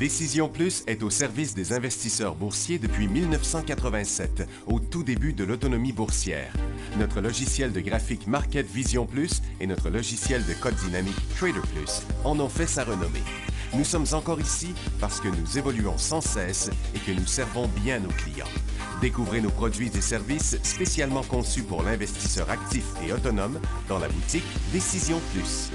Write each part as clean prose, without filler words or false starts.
Décision Plus est au service des investisseurs boursiers depuis 1987, au tout début de l'autonomie boursière. Notre logiciel de graphique Market Vision Plus et notre logiciel de code dynamique Trader Plus en ont fait sa renommée. Nous sommes encore ici parce que nous évoluons sans cesse et que nous servons bien nos clients. Découvrez nos produits et services spécialement conçus pour l'investisseur actif et autonome dans la boutique Décision Plus.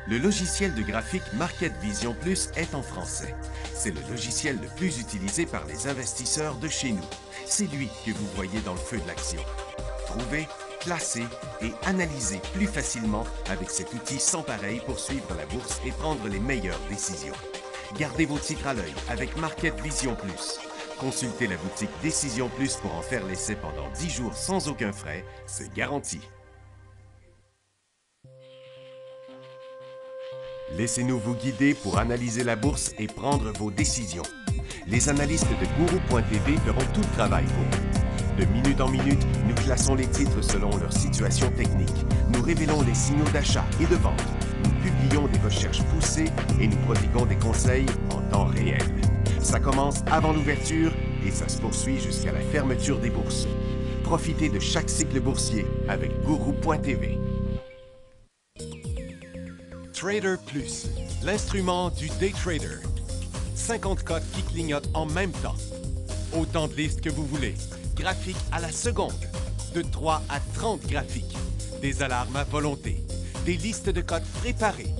Le logiciel de graphique Market Vision Plus est en français. C'est le logiciel le plus utilisé par les investisseurs de chez nous. C'est lui que vous voyez dans le feu de l'action. Trouvez, classez et analysez plus facilement avec cet outil sans pareil pour suivre la bourse et prendre les meilleures décisions. Gardez vos titres à l'œil avec Market Vision Plus. Consultez la boutique Décision Plus pour en faire l'essai pendant 10 jours sans aucun frais, c'est garanti. Laissez-nous vous guider pour analyser la bourse et prendre vos décisions. Les analystes de Guru.tv feront tout le travail pour vous. De minute en minute, nous classons les titres selon leur situation technique. Nous révélons les signaux d'achat et de vente. Nous publions des recherches poussées et nous prodiguons des conseils en temps réel. Ça commence avant l'ouverture et ça se poursuit jusqu'à la fermeture des bourses. Profitez de chaque cycle boursier avec Guru.tv. Trader Plus, l'instrument du day trader. 50 codes qui clignotent en même temps. Autant de listes que vous voulez. Graphiques à la seconde. De 3 à 30 graphiques. Des alarmes à volonté. Des listes de codes préparées.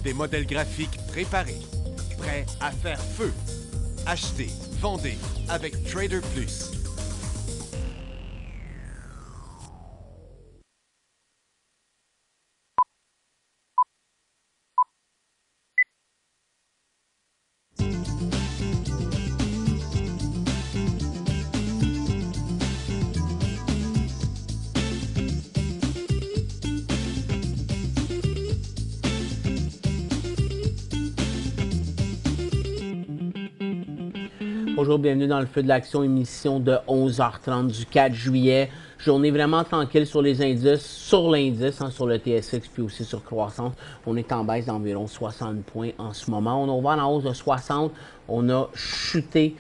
Des modèles graphiques préparés. Prêts à faire feu. Achetez, vendez avec Trader Plus. Bonjour, bienvenue dans le feu de l'action, émission de 11h30 du 4 juillet. Journée vraiment tranquille sur les indices, sur l'indice, sur le TSX, puis aussi sur croissance. On est en baisse d'environ 60 points en ce moment. On a ouvert en hausse de 60, on a chuté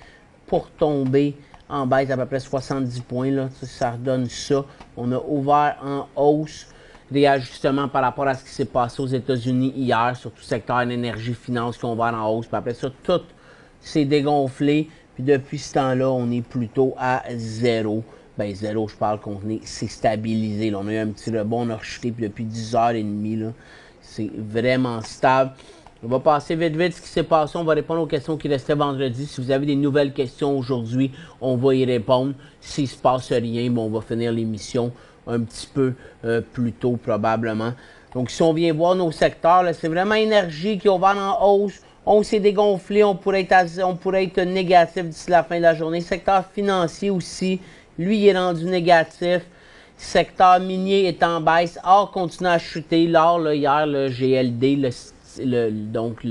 pour tomber en baisse d'à peu près 70 points. Là. Ça redonne ça. On a ouvert en hausse. Réajustement par rapport à ce qui s'est passé aux États-Unis hier, surtout le secteur énergie, finance qui ont ouvert en hausse. Puis après ça, tout s'est dégonflé. Puis depuis ce temps-là, on est plutôt à zéro. Ben zéro, je parle qu'on s'est stabilisé. Là. On a eu un petit rebond, on a rechuté depuis 10h30. C'est vraiment stable. On va passer vite vite ce qui s'est passé. On va répondre aux questions qui restaient vendredi. Si vous avez des nouvelles questions aujourd'hui, on va y répondre. S'il ne se passe rien, bon, on va finir l'émission un petit peu plus tôt probablement. Donc si on vient voir nos secteurs, c'est vraiment énergie qui est ouvert en hausse. On s'est dégonflé, on pourrait être négatif d'ici la fin de la journée. Secteur financier aussi, lui, il est rendu négatif. Secteur minier est en baisse. Or, continue à chuter. L'or, là, hier, le GLD, donc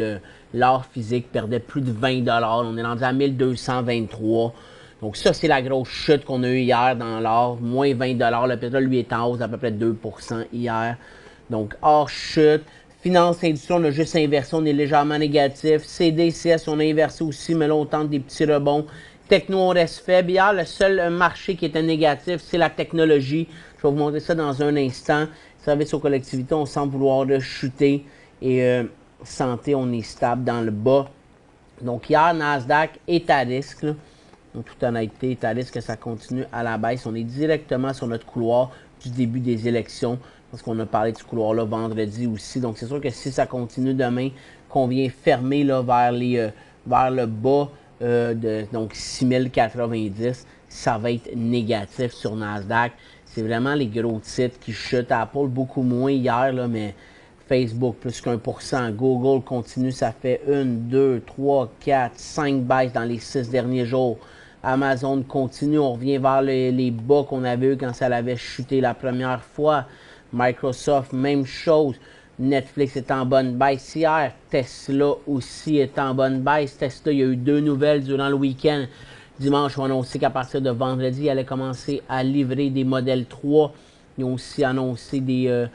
l'or physique, perdait plus de 20 $. On est rendu à 1223. Donc ça, c'est la grosse chute qu'on a eue hier dans l'or. Moins 20 $. Le pétrole, lui, est en hausse d'à peu près 2 % hier. Donc, or chute. Finance, industrie, on a juste inversé, on est légèrement négatif. CDCS, on a inversé aussi, mais là, on tente des petits rebonds. Techno, on reste faible. Hier, le seul marché qui était négatif, c'est la technologie. Je vais vous montrer ça dans un instant. Services aux collectivités, on semble vouloir chuter. Et santé, on est stable dans le bas. Donc, hier, Nasdaq est à risque. Là. En toute honnêteté, est à risque que ça continue à la baisse. On est directement sur notre couloir du début des élections. Parce qu'on a parlé de ce couloir-là vendredi aussi. Donc, c'est sûr que si ça continue demain, qu'on vient fermer là, vers le bas donc 6090, ça va être négatif sur Nasdaq. C'est vraiment les gros titres qui chutent. Apple, beaucoup moins hier, là, mais Facebook, plus qu'1%. Google continue, ça fait 1, 2, 3, 4, 5 baisses dans les 6 derniers jours. Amazon continue, on revient vers les bas qu'on avait eu quand ça avait chuté la première fois. Microsoft, même chose. Netflix est en bonne baisse hier. Tesla aussi est en bonne baisse. Tesla, il y a eu 2 nouvelles durant le week-end. Dimanche, on a annoncé qu'à partir de vendredi, il allait commencer à livrer des modèles 3. Ils ont aussi annoncé des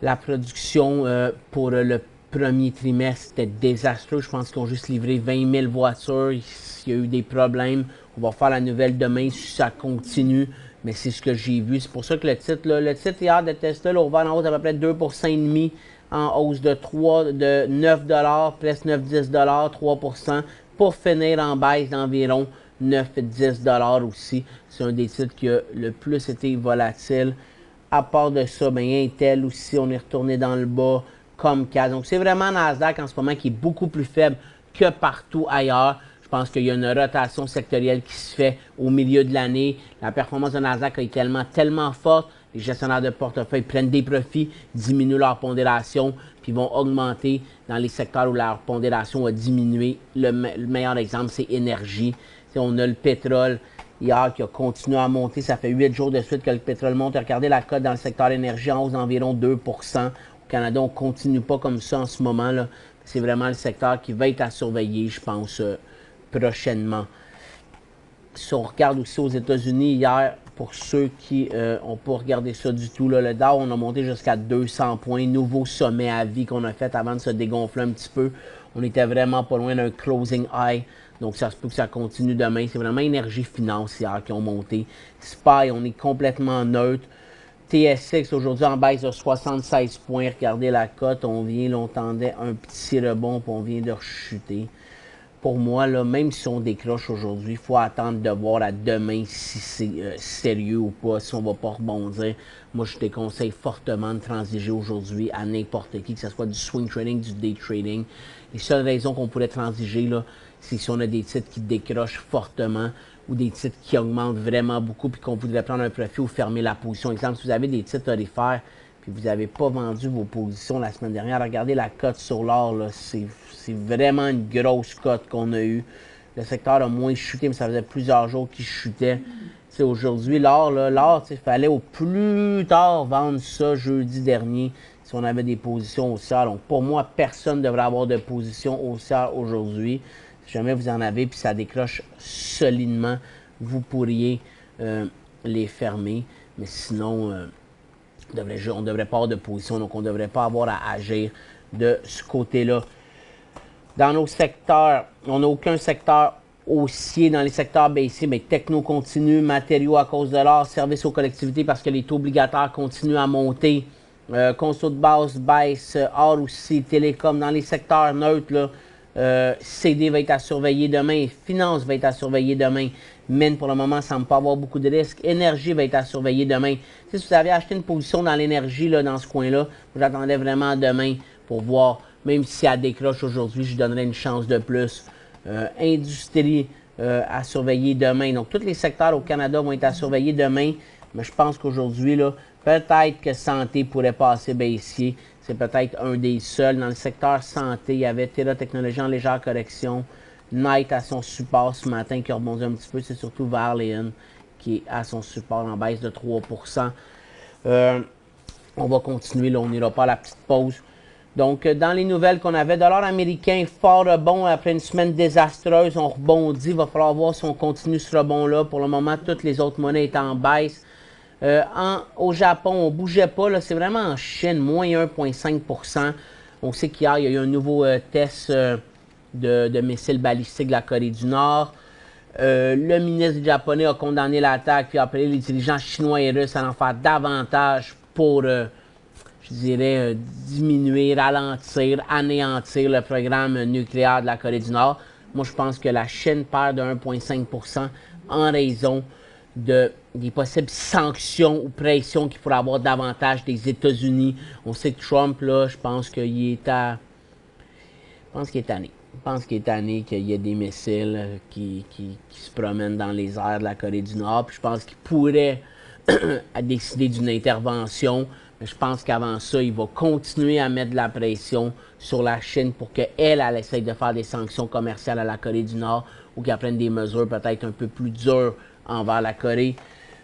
La production pour le premier trimestre, c'était désastreux. Je pense qu'ils ont juste livré 20 000 voitures. Il y a eu des problèmes. On va faire la nouvelle demain si ça continue. Mais c'est ce que j'ai vu. C'est pour ça que le titre hier de Tesla, là, ouvert en hausse à peu près 2,5% en hausse de 9 presque 9-10 3%, pour finir en baisse d'environ 9-10 aussi. C'est un des titres qui a le plus été volatile. À part de ça, bien, Intel aussi, on est retourné dans le bas, Comcast. Donc, c'est vraiment Nasdaq en ce moment qui est beaucoup plus faible que partout ailleurs. Je pense qu'il y a une rotation sectorielle qui se fait au milieu de l'année. La performance de Nasdaq a été tellement forte. Les gestionnaires de portefeuille prennent des profits, diminuent leur pondération, puis vont augmenter dans les secteurs où leur pondération a diminué. Le meilleur exemple, c'est énergie. On a le pétrole hier qui a continué à monter. Ça fait 8 jours de suite que le pétrole monte. Regardez la cote dans le secteur énergie en hausse d'environ 2%. Au Canada, on ne continue pas comme ça en ce moment là. C'est vraiment le secteur qui va être à surveiller, je pense, prochainement. Si on regarde aussi aux États-Unis hier, pour ceux qui n'ont pas regardé ça du tout, là, le Dow, on a monté jusqu'à 200 points. Nouveau sommet à vie qu'on a fait avant de se dégonfler un petit peu. On était vraiment pas loin d'un closing high. Donc, ça se peut que ça continue demain. C'est vraiment énergie financière qui ont monté. SPY, on est complètement neutre. TSX, aujourd'hui en baisse de 76 points. Regardez la cote. On tendait un petit rebond, puis on vient de rechuter. Pour moi, là, même si on décroche aujourd'hui, il faut attendre de voir à demain si c'est sérieux ou pas, si on ne va pas rebondir. Moi, je te conseille fortement de transiger aujourd'hui à n'importe qui, que ce soit du swing trading, du day trading. Les seules raisons qu'on pourrait transiger, là, c'est si on a des titres qui décrochent fortement ou des titres qui augmentent vraiment beaucoup puis qu'on voudrait prendre un profit ou fermer la position. Exemple, si vous avez des titres aurifères puis vous n'avez pas vendu vos positions la semaine dernière, regardez la cote sur l'or, c'est vraiment une grosse cote qu'on a eue. Le secteur a moins chuté, mais ça faisait plusieurs jours qu'il chutait. Aujourd'hui, l'or, il fallait au plus tard vendre ça jeudi dernier si on avait des positions haussières. Donc, pour moi, personne ne devrait avoir de position haussière aujourd'hui. Si jamais vous en avez puis ça décroche solidement, vous pourriez les fermer. Mais sinon, on ne devrait pas avoir de position, donc on ne devrait pas avoir à agir de ce côté-là. Dans nos secteurs, on n'a aucun secteur haussier. Dans les secteurs baissiers, mais techno continue, matériaux à cause de l'or, services aux collectivités parce que les taux obligataires continuent à monter. Conso de base baisse, or aussi, télécom. Dans les secteurs neutres, là, CD va être à surveiller demain, finance va être à surveiller demain. Mine, pour le moment, ça ne semble pas avoir beaucoup de risques. Énergie va être à surveiller demain. Si vous avez acheté une position dans l'énergie, dans ce coin-là, j'attendais vraiment demain pour voir. Même si elle décroche aujourd'hui, je donnerais une chance de plus. Industrie à surveiller demain. Donc, tous les secteurs au Canada vont être à surveiller demain. Mais je pense qu'aujourd'hui, peut-être que santé pourrait passer baissier. C'est peut-être un des seuls. Dans le secteur santé, il y avait Tera Technologies en légère correction. Knight à son support ce matin qui a rebondi un petit peu. C'est surtout Valiant qui est à son support en baisse de 3%. On va continuer. Là, on n'ira pas à la petite pause. Donc, dans les nouvelles qu'on avait, dollar américain fort rebond après une semaine désastreuse. On rebondit. Il va falloir voir si on continue ce rebond-là. Pour le moment, toutes les autres monnaies étaient en baisse. Au Japon, on ne bougeait pas. C'est vraiment en Chine, moins 1,5%. On sait qu'hier, il y a eu un nouveau test de missiles balistiques de la Corée du Nord. Le ministre japonais a condamné l'attaque puis a appelé les dirigeants chinois et russes à en faire davantage pour, je dirais, diminuer, ralentir, anéantir le programme nucléaire de la Corée du Nord. Moi, je pense que la Chine perd de 1,5% en raison des possibles sanctions ou pressions qu'il pourrait avoir davantage des États-Unis. On sait que Trump, là, je pense qu'il est à... Je pense qu'il est tanné. Je pense qu'il est tanné qu'il y ait des missiles qui se promènent dans les airs de la Corée du Nord. Puis je pense qu'il pourrait décider d'une intervention. Mais je pense qu'avant ça, il va continuer à mettre de la pression sur la Chine pour qu'elle essaye de faire des sanctions commerciales à la Corée du Nord ou qu'elle prenne des mesures peut-être un peu plus dures envers la Corée.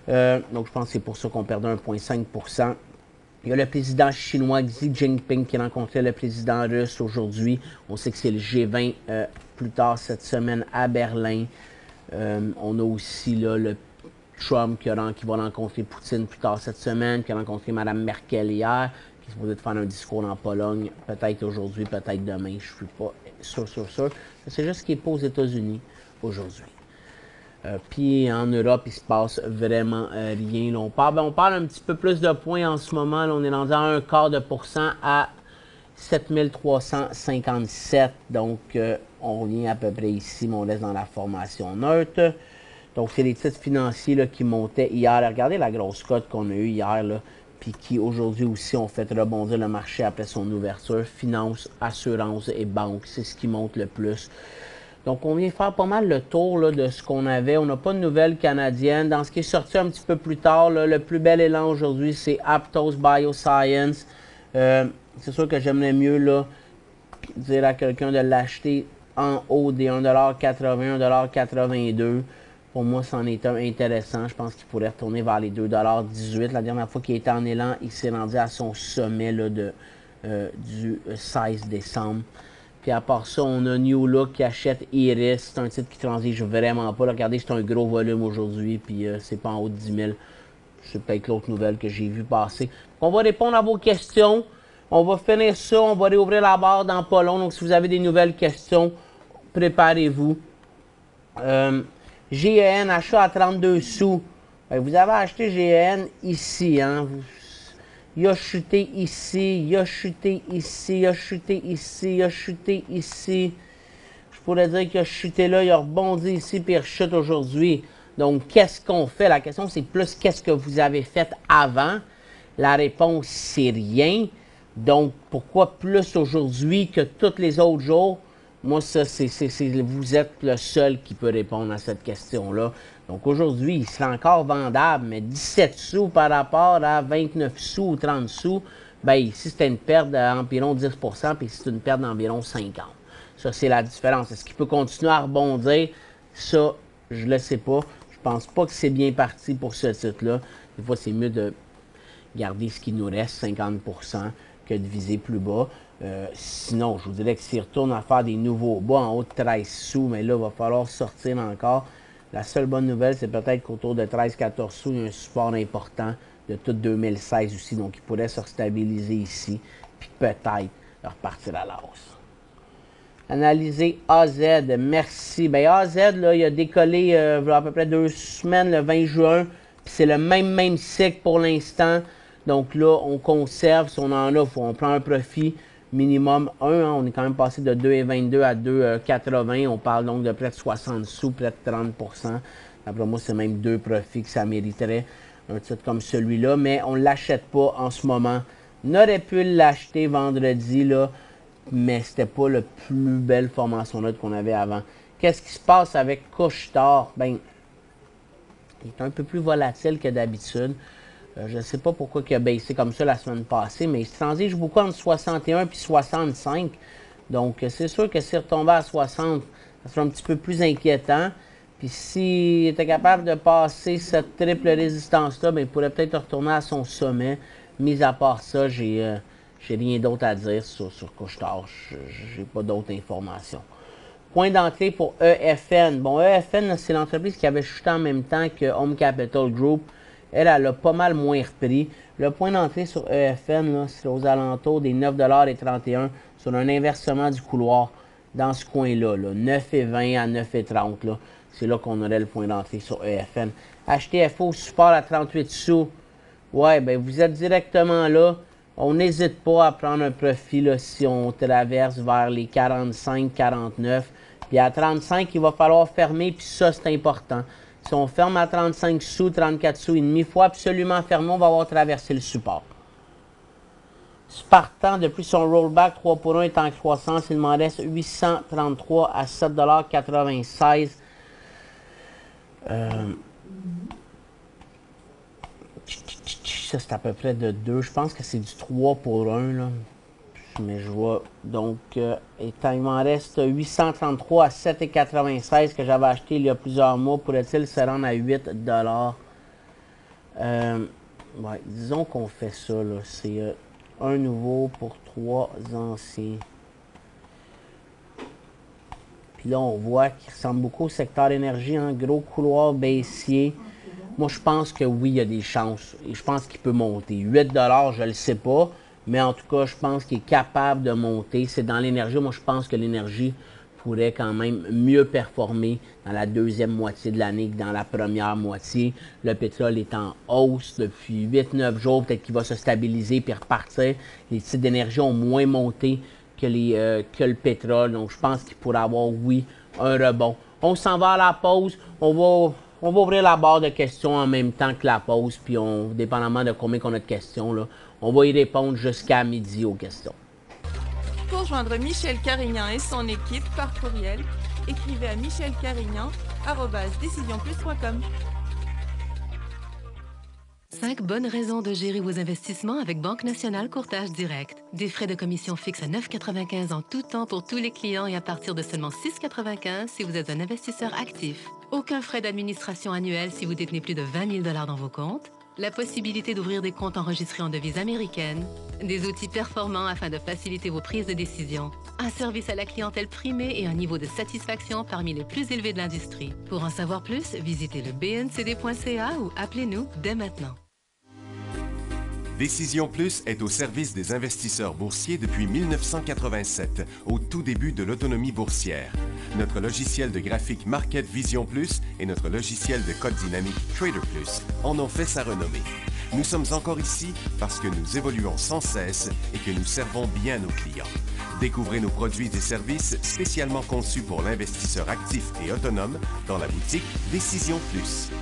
Donc je pense que c'est pour ça qu'on perdait 1,5%. Il y a le président chinois Xi Jinping qui rencontrait le président russe aujourd'hui. On sait que c'est le G20 plus tard cette semaine à Berlin. On a aussi là, le Trump qui va rencontrer Poutine plus tard cette semaine, qui a rencontré Mme Merkel hier, qui est supposé de faire un discours en Pologne, peut-être aujourd'hui, peut-être demain, je ne suis pas sûr. C'est juste qu'il n'est pas aux États-Unis aujourd'hui. Puis en Europe, il se passe vraiment rien. Là, on parle un petit peu plus de points en ce moment. Là, on est rendu à 0,25% à 7357. Donc, on revient à peu près ici, mais on laisse dans la formation neutre. Donc, c'est les titres financiers là, qui montaient hier. Regardez la grosse cote qu'on a eue hier, là, puis qui aujourd'hui aussi ont fait rebondir le marché après son ouverture. Finance, assurance et banque, c'est ce qui monte le plus. Donc, on vient faire pas mal le tour là, de ce qu'on avait. On n'a pas de nouvelles canadiennes. Dans ce qui est sorti un petit peu plus tard, là, le plus bel élan aujourd'hui, c'est Aptos Bioscience. C'est sûr que j'aimerais mieux là, dire à quelqu'un de l'acheter en haut des 1,80$, 1,82$. Pour moi, c'en est un intéressant. Je pense qu'il pourrait retourner vers les 2,18$. La dernière fois qu'il était en élan, il s'est rendu à son sommet là, du 16 décembre. Puis à part ça, on a New Look qui achète Iris. C'est un titre qui transige vraiment pas. Là, regardez, c'est un gros volume aujourd'hui. Puis c'est pas en haut de 10 000. C'est peut-être l'autre nouvelle que j'ai vu passer. On va répondre à vos questions. On va finir ça. On va réouvrir la barre dans pas long. Donc si vous avez des nouvelles questions, préparez-vous. GEN, achat à 32 sous. Vous avez acheté GEN ici. Hein? Il a chuté ici, il a chuté ici, il a chuté ici, il a chuté ici. Je pourrais dire qu'il a chuté là, il a rebondi ici, puis il rechute aujourd'hui. Donc, qu'est-ce qu'on fait? La question, c'est plus qu'est-ce que vous avez fait avant? La réponse, c'est rien. Donc, pourquoi plus aujourd'hui que tous les autres jours? Moi, ça, vous êtes le seul qui peut répondre à cette question-là. Donc aujourd'hui, il serait encore vendable, mais 17 sous par rapport à 29 sous ou 30 sous, bien ici, c'était une perte d'environ 10%, puis ici, c'est une perte d'environ 50%. Ça, c'est la différence. Est-ce qu'il peut continuer à rebondir? Ça, je ne le sais pas. Je pense pas que c'est bien parti pour ce titre-là. Des fois, c'est mieux de garder ce qui nous reste, 50%, que de viser plus bas. Sinon, je vous dirais que s'il retourne à faire des nouveaux bas en haut de 13 sous, mais là, il va falloir sortir encore. La seule bonne nouvelle, c'est peut-être qu'autour de 13-14 sous, il y a un support important de tout 2016 aussi. Donc, il pourrait se stabiliser ici, puis peut-être repartir à la hausse. Analyser AZ, merci. Bien, AZ, là, il a décollé il y a à peu près 2 semaines, le 20 juin, puis c'est le même cycle pour l'instant. Donc là, on conserve, si on en a, on prend un profit minimum 1. Hein, on est quand même passé de 2,22 à 2,80. On parle donc de près de 60 sous, près de 30%. Après moi, c'est même 2 profits que ça mériterait, un titre comme celui-là. Mais on ne l'achète pas en ce moment. On aurait pu l'acheter vendredi, là, mais c'était pas la plus belle formation là qu'on avait avant. Qu'est-ce qui se passe avec Couche-Tard? Ben, il est un peu plus volatile que d'habitude. Je ne sais pas pourquoi il a baissé comme ça la semaine passée, mais il se transige beaucoup entre 61 et 65. Donc, c'est sûr que s'il retombait à 60, ça serait un petit peu plus inquiétant. Puis s'il était capable de passer cette triple résistance-là, ben, il pourrait peut-être retourner à son sommet. Mis à part ça, j'ai rien d'autre à dire sur Couche-Tard. Je n'ai pas d'autres informations. Point d'entrée pour EFN. Bon, EFN, c'est l'entreprise qui avait chuté en même temps que Home Capital Group. Elle a pas mal moins repris. Le point d'entrée sur EFN, c'est aux alentours des 9,31$ sur un inversement du couloir dans ce coin-là. 9,20 à 9,30$. C'est là qu'on aurait le point d'entrée sur EFN. HTFO support à 38 sous. Ouais, ben vous êtes directement là. On n'hésite pas à prendre un profit là, si on traverse vers les 45, 49. Puis à 35, il va falloir fermer, puis ça, c'est important. Si on ferme à 35 sous, 34 sous et demi, il faut absolument fermer, on va avoir traversé le support. Spartan, depuis son rollback 3 pour 1 est en croissance, il m'en reste 833 à 7,96 $. Ça, c'est à peu près de 2. Je pense que c'est du 3 pour 1, là. Mais je vois. Donc, il m'en reste 833 à 7,96 que j'avais acheté il y a plusieurs mois. Pourrait-il se rendre à 8 $? Ouais, disons qu'on fait ça, là. C'est un nouveau pour 3 anciens. Puis là, on voit qu'il ressemble beaucoup au secteur énergie, un gros couloir baissier. Moi, je pense que oui, il y a des chances. Et je pense qu'il peut monter. 8 $, je ne le sais pas. Mais en tout cas, je pense qu'il est capable de monter. C'est dans l'énergie. Moi, je pense que l'énergie pourrait quand même mieux performer dans la deuxième moitié de l'année que dans la première moitié. Le pétrole est en hausse depuis 8-9 jours. Peut-être qu'il va se stabiliser puis repartir. Les titres d'énergie ont moins monté que le pétrole. Donc, je pense qu'il pourrait avoir, oui, un rebond. On s'en va à la pause. On va ouvrir la barre de questions en même temps que la pause. Puis, dépendamment de combien on a de questions, là, on va y répondre jusqu'à midi aux questions. Pour joindre Michel Carignan et son équipe par courriel, écrivez à michelcarignan@decisionplus.com. 5 bonnes raisons de gérer vos investissements avec Banque Nationale Courtage Direct. Des frais de commission fixes à 9,95 en tout temps pour tous les clients et à partir de seulement 6,95 si vous êtes un investisseur actif. Aucun frais d'administration annuel si vous détenez plus de 20 000 $ dans vos comptes. La possibilité d'ouvrir des comptes enregistrés en devise américaine. Des outils performants afin de faciliter vos prises de décision. Un service à la clientèle primé et un niveau de satisfaction parmi les plus élevés de l'industrie. Pour en savoir plus, visitez le bncd.ca ou appelez-nous dès maintenant. Décision Plus est au service des investisseurs boursiers depuis 1987, au tout début de l'autonomie boursière. Notre logiciel de graphique Market Vision Plus et notre logiciel de code dynamique Trader Plus en ont fait sa renommée. Nous sommes encore ici parce que nous évoluons sans cesse et que nous servons bien nos clients. Découvrez nos produits et services spécialement conçus pour l'investisseur actif et autonome dans la boutique Décision Plus.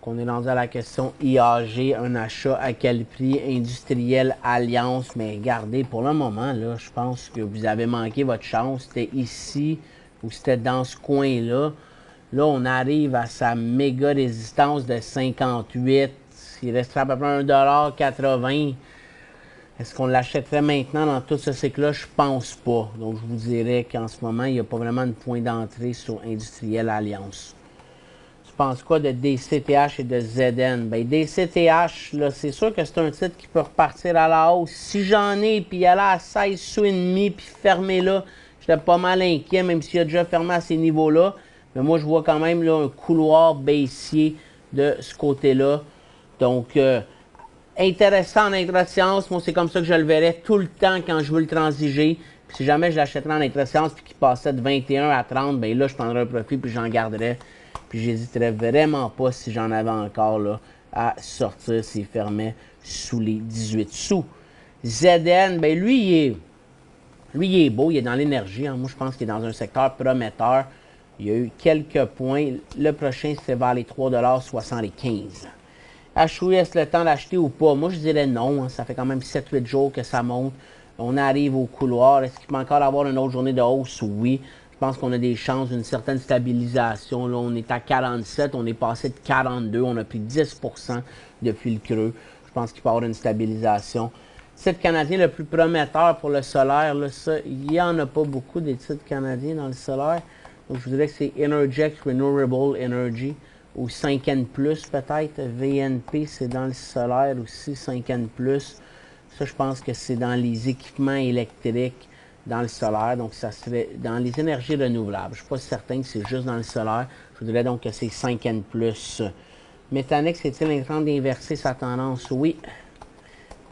On est rendu à la question IAG, un achat à quel prix? Industriel Alliance, mais regardez, pour le moment, là, je pense que vous avez manqué votre chance. C'était ici ou c'était dans ce coin-là. Là, on arrive à sa méga résistance de 58. Il resterait à peu près 1,80 $. Est-ce qu'on l'achèterait maintenant dans tout ce cycle-là? Je pense pas. Donc, je vous dirais qu'en ce moment, il n'y a pas vraiment de point d'entrée sur Industriel Alliance. Tu penses quoi de DCTH et de ZN? Bien, DCTH, là, c'est sûr que c'est un titre qui peut repartir à la hausse. Si j'en ai, puis aller à 16 sous et demi, puis fermer là, j'étais pas mal inquiet, même s'il a déjà fermé à ces niveaux-là. Mais moi, je vois quand même là, un couloir baissier de ce côté-là. Donc, intéressant en intra-séance. Moi, c'est comme ça que je le verrais tout le temps quand je veux le transiger. Puis si jamais je l'achèterais en intra-séance puis qu'il passait de 21 à 30, bien là, je prendrais un profit puis j'en garderais. Puis j'hésiterais vraiment pas si j'en avais encore là, à sortir s'il fermait sous les 18 sous. ZN, bien lui, il est beau, il est dans l'énergie. Hein. Moi, je pense qu'il est dans un secteur prometteur. Il y a eu quelques points. Le prochain, c'est vers les 3,75 $. HOU, est-ce le temps d'acheter ou pas? Moi, je dirais non. Hein. Ça fait quand même 7-8 jours que ça monte. On arrive au couloir. Est-ce qu'il peut encore avoir une autre journée de hausse? Oui. Je pense qu'on a des chances d'une certaine stabilisation. Là, on est à 47, on est passé de 42, on a pris 10 % depuis le creux. Je pense qu'il peut y avoir une stabilisation. Titre canadien le plus prometteur pour le solaire, là, ça, il n'y en a pas beaucoup des titres canadiens dans le solaire. Donc, je vous dirais que c'est Energex Renewable Energy ou 5N+, peut-être. VNP, c'est dans le solaire aussi, 5N+. Ça, je pense que c'est dans les équipements électriques. Dans le solaire, donc ça serait dans les énergies renouvelables. Je ne suis pas certain que c'est juste dans le solaire. Je voudrais donc que c'est 5N+. Métanex, est-il en train d'inverser sa tendance? Oui.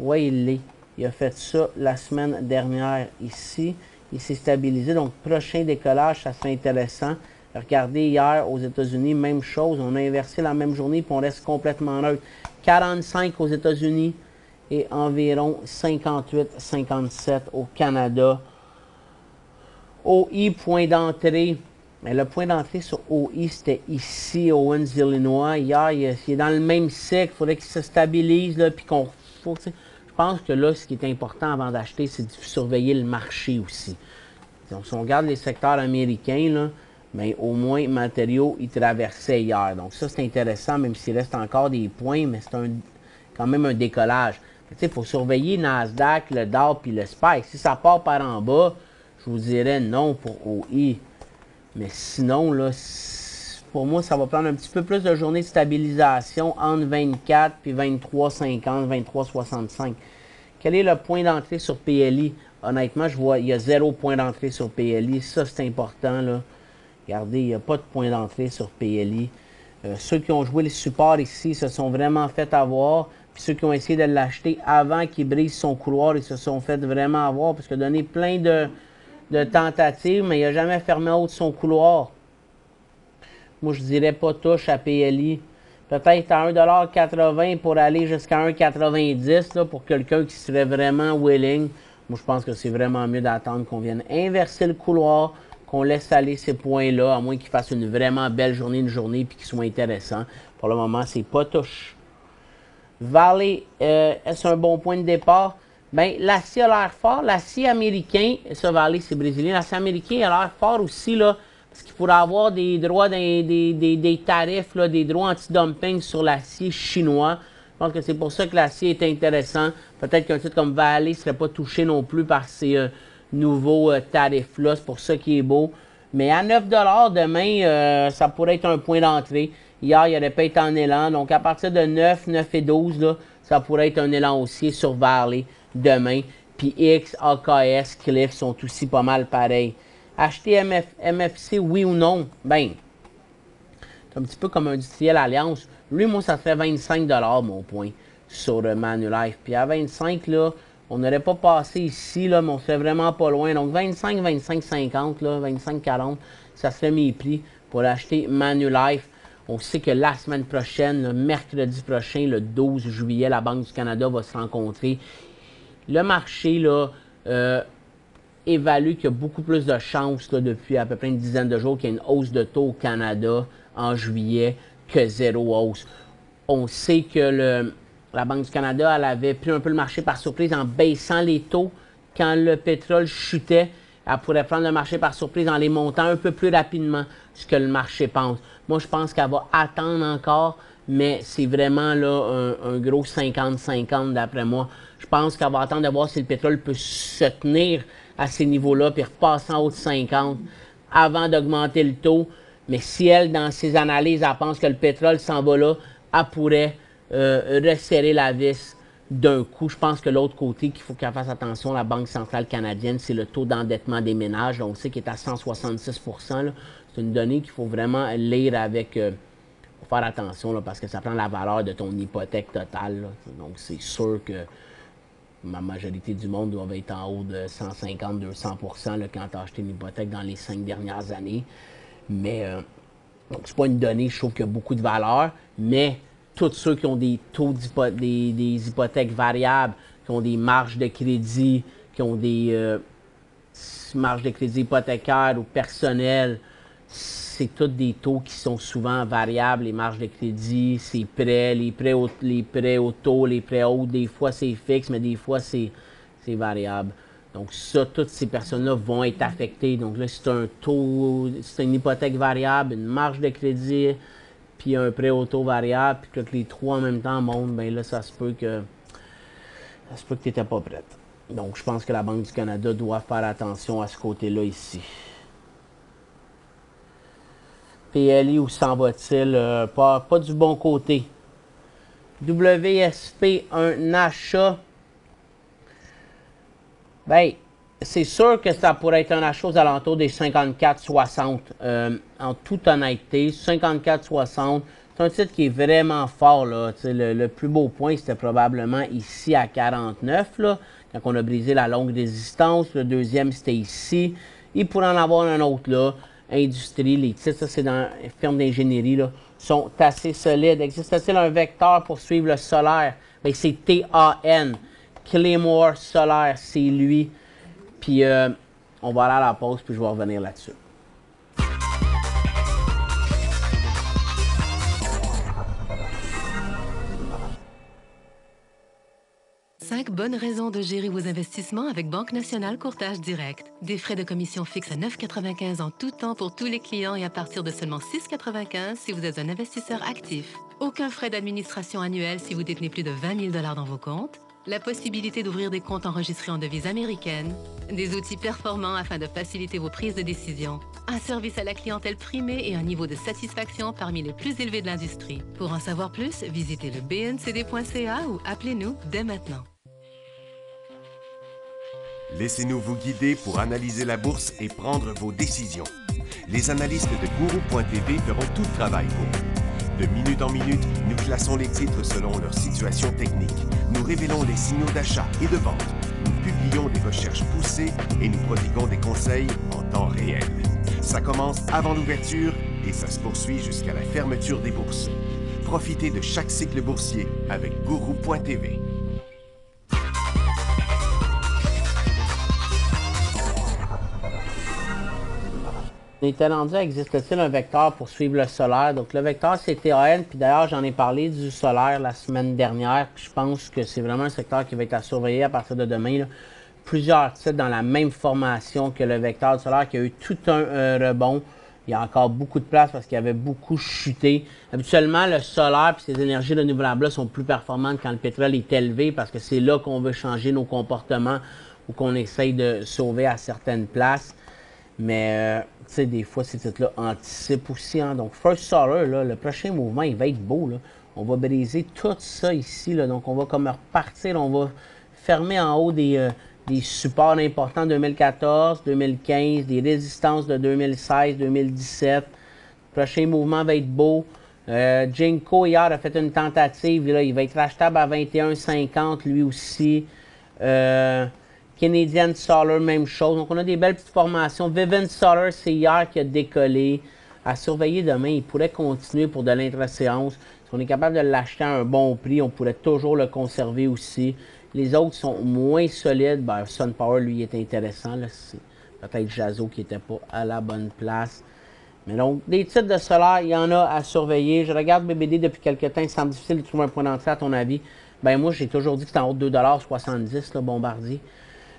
Oui, il l'est. Il a fait ça la semaine dernière ici. Il s'est stabilisé. Donc, prochain décollage, ça serait intéressant. Regardez, hier, aux États-Unis, même chose. On a inversé la même journée, puis on reste complètement neutre. 45 aux États-Unis et environ 58-57 au Canada. OI, point d'entrée. Mais le point d'entrée sur OI, c'était ici, Owens, Illinois. Hier, il est dans le même cycle. Il faudrait qu'il se stabilise, là, puis qu'on... Je pense que là, ce qui est important avant d'acheter, c'est de surveiller le marché aussi. Donc, si on regarde les secteurs américains, là, mais au moins, matériaux, ils traversaient hier. Donc, ça, c'est intéressant, même s'il reste encore des points, mais c'est quand même un décollage. Il faut surveiller Nasdaq, le Dow, puis le SPY. Si ça part par en bas, je vous dirais non pour OI. Mais sinon, là, pour moi, ça va prendre un petit peu plus de journées de stabilisation entre 24 puis 23,50, 23,65. Quel est le point d'entrée sur PLI? Honnêtement, je vois, il y a 0 point d'entrée sur PLI. Ça, c'est important, là. Regardez, il n'y a pas de point d'entrée sur PLI. Ceux qui ont joué les supports ici se sont vraiment fait avoir. Puis ceux qui ont essayé de l'acheter avant qu'il brise son couloir, ils se sont fait vraiment avoir parce qu'il a donné plein de tentatives, mais il n'a jamais fermé haut de son couloir. Moi, je dirais pas touche à PLI. Peut-être à 1,80 $ pour aller jusqu'à 1,90 $ pour quelqu'un qui serait vraiment willing. Moi, je pense que c'est vraiment mieux d'attendre qu'on vienne inverser le couloir, qu'on laisse aller ces points-là, à moins qu'il fasse une vraiment belle journée, puis qu'il soit intéressant. Pour le moment, c'est pas touche. Valley, est-ce un bon point de départ? Bien, l'acier a l'air fort. L'acier américain, ça, Valley, c'est brésilien. L'acier américain a l'air fort aussi, là, parce qu'il pourrait avoir des droits, des tarifs, là, des droits anti-dumping sur l'acier chinois. Je pense que c'est pour ça que l'acier est intéressant. Peut-être qu'un titre comme Valley ne serait pas touché non plus par ces nouveaux tarifs-là. C'est pour ça qu'il est beau. Mais à 9 $ demain, ça pourrait être un point d'entrée. Hier, il aurait pas été en élan. Donc, à partir de 9, 9 et 12, là, ça pourrait être un élan haussier sur Valley demain. Puis X, AKS, Cliff sont aussi pas mal pareils. Acheter MFC, oui ou non? Ben, c'est un petit peu comme Industriel Alliance. Lui, moi, ça ferait 25 $ mon point sur Manulife. Puis à 25, là, on n'aurait pas passé ici, là, mais on serait vraiment pas loin. Donc 25, 25, 50, là, 25, 40, ça serait mes prix pour acheter Manulife. On sait que la semaine prochaine, le mercredi prochain, le 12 juillet, la Banque du Canada va se rencontrer. Le marché, là, évalue qu'il y a beaucoup plus de chances là, depuis à peu près une dizaine de jours qu'il y ait une hausse de taux au Canada en juillet que zéro hausse. On sait que la Banque du Canada, elle avait pris un peu le marché par surprise en baissant les taux quand le pétrole chutait. Elle pourrait prendre le marché par surprise en les montant un peu plus rapidement, ce que le marché pense. Moi, je pense qu'elle va attendre encore, mais c'est vraiment là un gros 50-50 d'après moi. Je pense qu'elle va attendre de voir si le pétrole peut se tenir à ces niveaux-là, puis repasser en haut de 50 avant d'augmenter le taux. Mais si elle, dans ses analyses, elle pense que le pétrole s'en va là, elle pourrait resserrer la vis d'un coup. Je pense que l'autre côté qu'il faut qu'elle fasse attention, la Banque centrale canadienne, c'est le taux d'endettement des ménages. Donc, on sait qu'il est à 166 %. C'est une donnée qu'il faut vraiment lire avec... faut faire attention, là, parce que ça prend la valeur de ton hypothèque totale. Là. Donc, c'est sûr que la majorité du monde doit être en haut de 150-200 % là, quand tu as acheté une hypothèque dans les 5 dernières années. Mais c'est pas une donnée, je trouve, qui a beaucoup de valeur, mais tous ceux qui ont des taux des hypothèques variables, qui ont des marges de crédit, qui ont des marges de crédit hypothécaires ou personnelles, c'est tous des taux qui sont souvent variables, les marges de crédit, c'est prêts, les prêts auto, les prêts hauts, des fois c'est fixe, mais des fois c'est variable. Donc ça, toutes ces personnes-là vont être affectées. Donc là, c'est un taux, c'est une hypothèque variable, une marge de crédit, puis un prêt auto variable, puis que les trois en même temps montent, bien là, ça se peut que tu n'étais pas prête. Donc je pense que la Banque du Canada doit faire attention à ce côté-là ici. PLI, où s'en va-t-il? Pas du bon côté. WSP, un achat. Bien, c'est sûr que ça pourrait être un achat aux alentours des 54,60. En toute honnêteté, 54,60. C'est un titre qui est vraiment fort. Là. Le plus beau point, c'était probablement ici à 49, là, quand on a brisé la longue résistance. Le deuxième, c'était ici. Il pourrait en avoir un autre là. Industrie, les titres, ça c'est dans les firmes d'ingénierie, là, sont assez solides. Existe-t-il un vecteur pour suivre le solaire? Bien, c'est TAN. Claymore Solaire, c'est lui. Puis, on va aller à la pause, puis je vais revenir là-dessus. Cinq bonnes raisons de gérer vos investissements avec Banque Nationale Courtage Direct. Des frais de commission fixes à 9,95 en tout temps pour tous les clients et à partir de seulement 6,95 si vous êtes un investisseur actif. Aucun frais d'administration annuel si vous détenez plus de 20 000 $ dans vos comptes. La possibilité d'ouvrir des comptes enregistrés en devise américaine. Des outils performants afin de faciliter vos prises de décision. Un service à la clientèle primé et un niveau de satisfaction parmi les plus élevés de l'industrie. Pour en savoir plus, visitez le bncd.ca ou appelez-nous dès maintenant. Laissez-nous vous guider pour analyser la bourse et prendre vos décisions. Les analystes de Guru.tv feront tout le travail pour vous. De minute en minute, nous classons les titres selon leur situation technique. Nous révélons les signaux d'achat et de vente. Nous publions des recherches poussées et nous prodiguons des conseils en temps réel. Ça commence avant l'ouverture et ça se poursuit jusqu'à la fermeture des bourses. Profitez de chaque cycle boursier avec Guru.tv. On était rendu à existe-t-il un vecteur pour suivre le solaire? Donc, le vecteur, c'est TAN. Puis d'ailleurs, j'en ai parlé du solaire la semaine dernière. Puis je pense que c'est vraiment un secteur qui va être à surveiller à partir de demain, là. Plusieurs titres dans la même formation que le vecteur du solaire qui a eu tout un rebond. Il y a encore beaucoup de place parce qu'il y avait beaucoup chuté. Habituellement, le solaire et ses énergies renouvelables sont plus performantes quand le pétrole est élevé parce que c'est là qu'on veut changer nos comportements ou qu'on essaye de sauver à certaines places. Mais, tu sais, des fois, ces titres-là anticipent aussi. Hein? Donc, First Solar, là, le prochain mouvement, il va être beau. Là. On va briser tout ça ici. Là. Donc, on va comme repartir. On va fermer en haut des supports importants 2014, 2015, des résistances de 2016, 2017. Le prochain mouvement va être beau. Jinko, hier, a fait une tentative. Là, il va être rachetable à 21,50 lui aussi. Canadian Solar, même chose. Donc, on a des belles petites formations. Vivint Solar, c'est hier qui a décollé. À surveiller demain, il pourrait continuer pour de l'intra-séance. Si on est capable de l'acheter à un bon prix, on pourrait toujours le conserver aussi. Les autres sont moins solides. Ben, SunPower, lui, est intéressant. C'est peut-être Jazo qui n'était pas à la bonne place. Mais donc, des titres de solaire, il y en a à surveiller. Je regarde BBD depuis quelques temps. Il semble difficile de trouver un point d'entrée, à ton avis. Ben moi, j'ai toujours dit que c'était en haut de 2,70 $, Bombardier.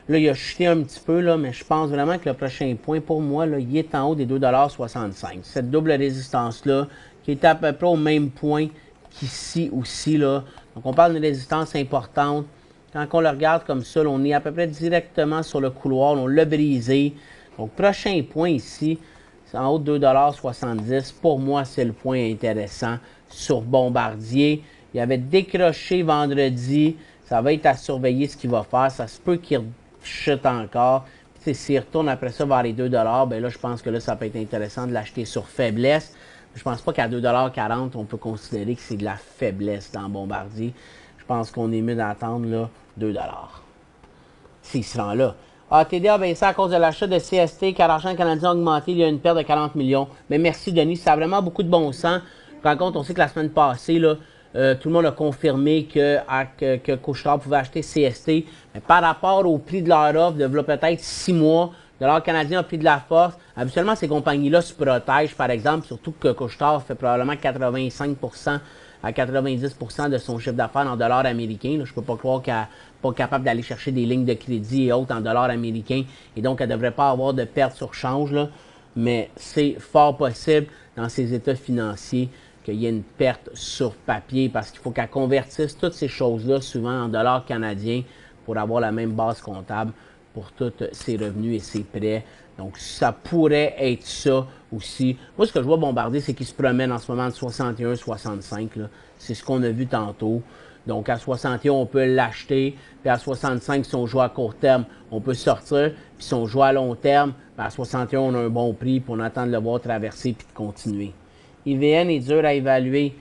Là, il a chuté un petit peu, là, mais je pense vraiment que le prochain point, pour moi, là, il est en haut des 2,65 $. Cette double résistance-là, qui est à peu près au même point qu'ici aussi, là. Donc, on parle d'une résistance importante. Quand on le regarde comme ça, là, on est à peu près directement sur le couloir. On l'a brisé. Donc, prochain point ici, c'est en haut de 2,70 $. Pour moi, c'est le point intéressant sur Bombardier. Il avait décroché vendredi. Ça va être à surveiller ce qu'il va faire. Ça se peut qu'il chute encore. S'il retourne après ça vers les 2 $, ben là, je pense que là, ça peut être intéressant de l'acheter sur faiblesse. Je pense pas qu'à 2,40 $, on peut considérer que c'est de la faiblesse dans Bombardier. Je pense qu'on est mieux d'attendre là 2 $. S'il se rend là. ATD a baissé à cause de l'achat de CST, car l'argent canadien a augmenté. Il y a une perte de 40 millions. Mais merci, Denis. Ça a vraiment beaucoup de bon sens. Par contre, on sait que la semaine passée, là, tout le monde a confirmé que Couche-Tard pouvait acheter CST. Mais par rapport au prix de leur offre de peut-être 6 mois, le dollar canadien a pris de la force. Habituellement, ces compagnies-là se protègent, par exemple, surtout que Couche-Tard fait probablement 85 à 90 % de son chiffre d'affaires en dollars américains. Là, je ne peux pas croire qu'elle n'est pas capable d'aller chercher des lignes de crédit et autres en dollars américains. Et donc, elle ne devrait pas avoir de perte sur change. Là. Mais c'est fort possible dans ses états financiers qu'il y ait une perte sur papier parce qu'il faut qu'elle convertisse toutes ces choses-là souvent en dollars canadiens pour avoir la même base comptable pour tous ses revenus et ses prêts. Donc, ça pourrait être ça aussi. Moi, ce que je vois Bombardier, c'est qu'il se promène en ce moment de 61-65. C'est ce qu'on a vu tantôt. Donc, à 61, on peut l'acheter. Puis à 65, si on joue à court terme, on peut sortir. Puis si on joue à long terme, à 61, on a un bon prix. Puis on attend de le voir traverser puis de continuer. IVN est dur à évaluer.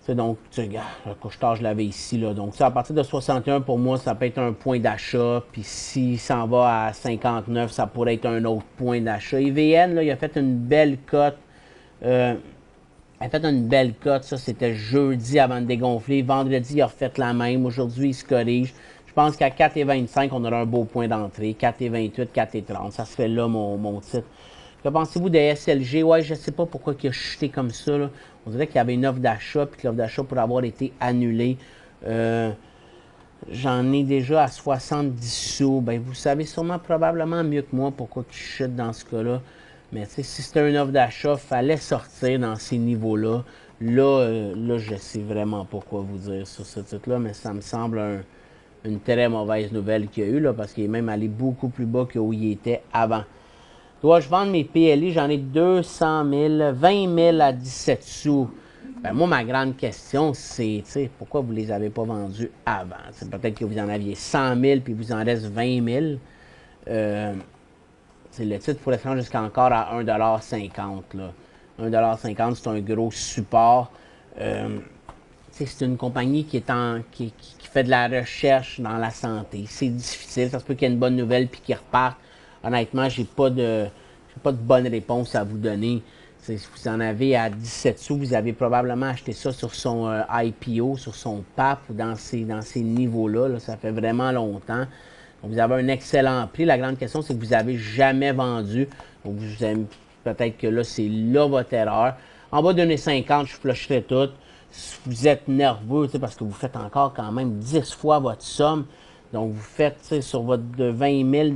Donc, tu regardes, le Couche-Tard, je l'avais ici. Là. Donc, ça, à partir de 61, pour moi, ça peut être un point d'achat. Puis s'il s'en va à 59, ça pourrait être un autre point d'achat. IVN, là, il a fait une belle cote. Ça, c'était jeudi avant de dégonfler. Vendredi, il a refait la même. Aujourd'hui, il se corrige. Je pense qu'à 4,25, on aura un beau point d'entrée. 4,28, 4,30. Ça serait là mon titre. Que pensez-vous de SLG? Ouais, je ne sais pas pourquoi il a chuté comme ça. Là. On dirait qu'il y avait une offre d'achat, puis que l'offre d'achat pourrait avoir été annulée. J'en ai déjà à 70 sous. Ben, vous savez sûrement probablement mieux que moi pourquoi il chute dans ce cas-là. Mais si c'était une offre d'achat, il fallait sortir dans ces niveaux-là. Là, je ne sais vraiment pas quoi vous dire sur ce titre-là, mais ça me semble une très mauvaise nouvelle qu'il y a eu, là, parce qu'il est même allé beaucoup plus bas que où il était avant. Dois-je vendre mes PLI? J'en ai 200 000, 20 000 à 17 sous. Ben, moi, ma grande question, c'est pourquoi vous ne les avez pas vendus avant? Peut-être que vous en aviez 100 000 puis vous en reste 20 000. le titre pourrait se rendre jusqu'à encore à 1,50 $. 1,50 $, c'est un gros support. C'est une compagnie qui fait de la recherche dans la santé. C'est difficile. Ça se peut qu'il y ait une bonne nouvelle puis qu'il reparte. Honnêtement, j'ai pas de bonne réponse à vous donner. Si vous en avez à 17 sous, vous avez probablement acheté ça sur son IPO, sur son PAP, ou dans ces niveaux-là. Là. Ça fait vraiment longtemps. Donc, vous avez un excellent prix. La grande question, c'est que vous n'avez jamais vendu. Donc, peut-être que là, c'est là votre erreur. En bas de 1,50 $, je flusherai tout. Si vous êtes nerveux, parce que vous faites encore quand même 10 fois votre somme. Donc, vous faites sur votre 20 000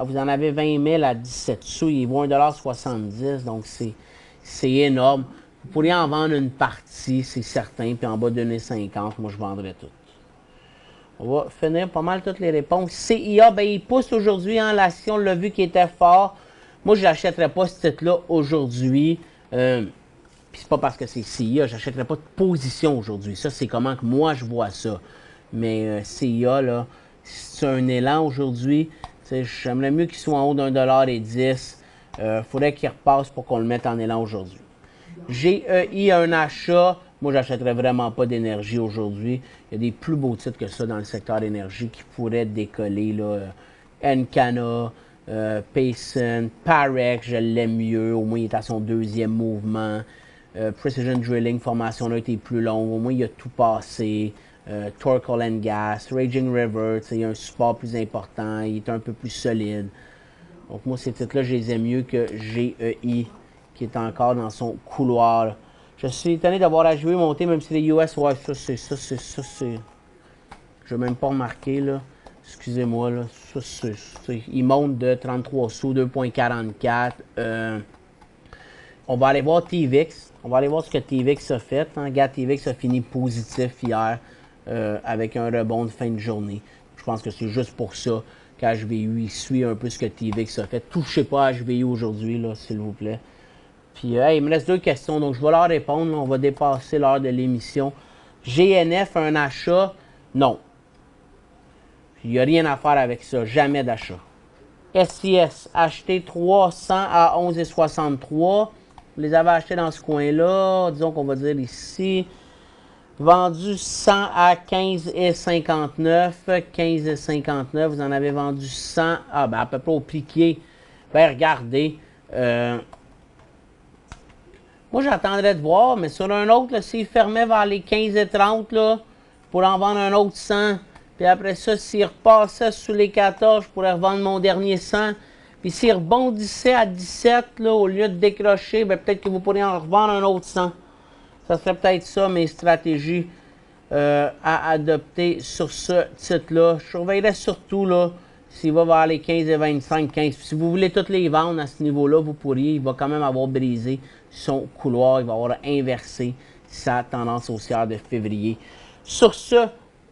vous en avez 20 000 à 17 sous, il vaut 1,70 $. Donc, c'est énorme. Vous pourriez en vendre une partie, c'est certain. Puis en bas de 1,50 $, moi, je vendrais tout. On va finir pas mal toutes les réponses. CIA, ben, il pousse aujourd'hui en l'action. On l'a vu qu'il était fort. Moi, je n'achèterais pas ce titre-là aujourd'hui. Puis c'est pas parce que c'est CIA, j'achèterais pas de position aujourd'hui. Ça, c'est comment que moi je vois ça. Mais CIA, là, c'est un élan aujourd'hui. J'aimerais mieux qu'il soit en haut d'1,10 $. Faudrait qu'il repasse pour qu'on le mette en élan aujourd'hui. GEI, un achat. Moi, j'achèterais vraiment pas d'énergie aujourd'hui. Il y a des plus beaux titres que ça dans le secteur énergie qui pourraient décoller. Là. Encana, Payson, Parex, je l'aime mieux. Au moins, il est à son deuxième mouvement. Precision Drilling, formation a été plus longue. Au moins, il a tout passé. Torque Oil and Gas, Raging River, il y a un support plus important. Il est un peu plus solide. Donc, moi, ces titres-là, je les aime mieux que GEI, qui est encore dans son couloir. Là. Je suis étonné d'avoir à jouer monter, même si les US, ouais, ça, c'est... Je n'ai même pas remarqué, là. Excusez-moi, là. Il monte de 33 sous, 2,44. On va aller voir TVIX. On va aller voir ce que TVIX a fait. Hein. Regarde, TVIX a fini positif hier avec un rebond de fin de journée. Je pense que c'est juste pour ça qu'HVU, il suit un peu ce que TVIX a fait. Touchez pas à HVU aujourd'hui, là, s'il vous plaît. Puis, il me reste 2 questions, donc je vais leur répondre. Là. On va dépasser l'heure de l'émission. GNF, un achat? Non. Il n'y a rien à faire avec ça. Jamais d'achat. SIS, acheté 300 à 11,63. Vous les avez achetés dans ce coin-là. Disons qu'on va dire ici. Vendu 100 à 15,59. 15,59. Vous en avez vendu 100. Ah, ben à peu près au prix qui est. Ben, regardez. Moi, j'attendrais de voir, mais sur un autre, s'il fermait vers les 15,30, là, pour en vendre un autre 100. Puis après ça, s'il repassait sous les 14, je pourrais revendre mon dernier 100. Puis s'il rebondissait à 17, là, au lieu de décrocher, ben, peut-être que vous pourriez en revendre un autre 100. Ça serait peut-être ça, mes stratégies à adopter sur ce titre-là. Je surveillerais surtout là, s'il va vers les 15 et 25, 15. Si vous voulez toutes les vendre à ce niveau-là, vous pourriez. Il va quand même avoir brisé son couloir. Il va avoir inversé sa tendance haussière de février. Sur ce,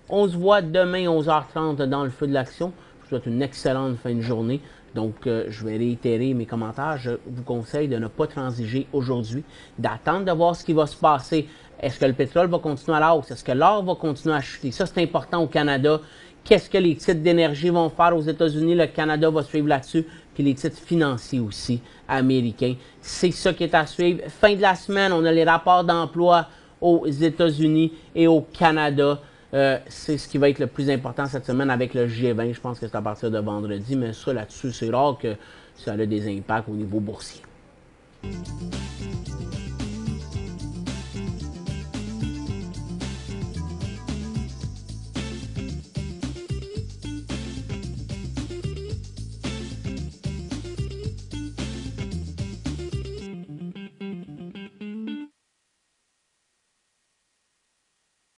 on se voit demain 11h30 dans le feu de l'action. Je vous souhaite une excellente fin de journée. Donc, je vais réitérer mes commentaires. Je vous conseille de ne pas transiger aujourd'hui, d'attendre de voir ce qui va se passer. Est-ce que le pétrole va continuer à la hausse? Est-ce que l'or va continuer à chuter? Ça, c'est important au Canada. Qu'est-ce que les titres d'énergie vont faire aux États-Unis? Le Canada va suivre là-dessus. Puis les titres financiers aussi, américains. C'est ça qui est à suivre. Fin de la semaine, on a les rapports d'emploi aux États-Unis et au Canada. C'est ce qui va être le plus important cette semaine avec le G20. Je pense que c'est à partir de vendredi, mais ça, là-dessus, c'est rare que ça a des impacts au niveau boursier.